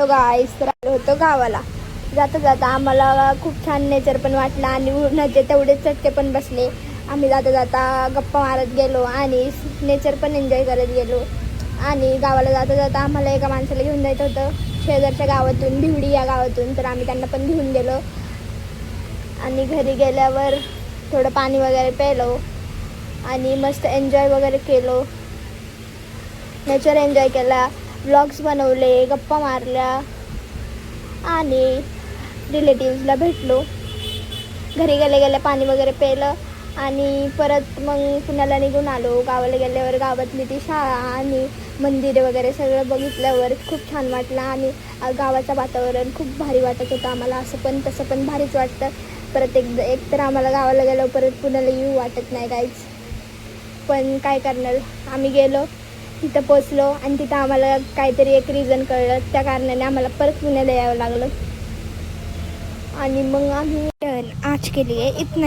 गाईस तर आलो होतो गावाला. जाता जाता आम्हाला खूप छान नेचर पण वाटलं आणि उन्हाचे तेवढेच चटके पण बसले. आम्ही जाता जाता गप्पा मारत गेलो आणि नेचर पण एन्जॉय करत गेलो. आणि गावाला जाता जाता आम्हाला एका माणसाला घेऊन जायचं होतं शेजारच्या गावातून, भिवडी या गावातून. तर आम्ही त्यांना पण घेऊन गेलो आणि घरी गेल्यावर थोडं पाणी वगैरे प्यायलो आणि मस्त एन्जॉय वगैरे केलो. नेचर एन्जॉय केला, व्लॉग्स बनवले, गप्पा मारल्या आणि रिलेटिव्सला भेटलो. घरी गेले पाणी वगैरे प्यायलं आणि परत मग पुण्याला निघून आलो. गावाला गेल्यावर गावातली ती शाळा आणि मंदिरे वगैरे सगळं बघितल्यावर खूप छान वाटलं आणि गावाचं वातावरण खूप भारी वाटत होतं आम्हाला. असं पण तसं पण भारीच वाटतं. परत एक तर आम्हाला गावाला गेल्यावर परत पुण्याला येऊ वाटत नाही काहीच. पण काय करणार, आम्ही गेलो, तिथं पोचलो आणि तिथं आम्हाला काहीतरी एक रिझन कळलं. त्या कारणाने आम्हाला परत पुण्याला यावं लागलं आणि मग आम्ही आज केली आहे इथं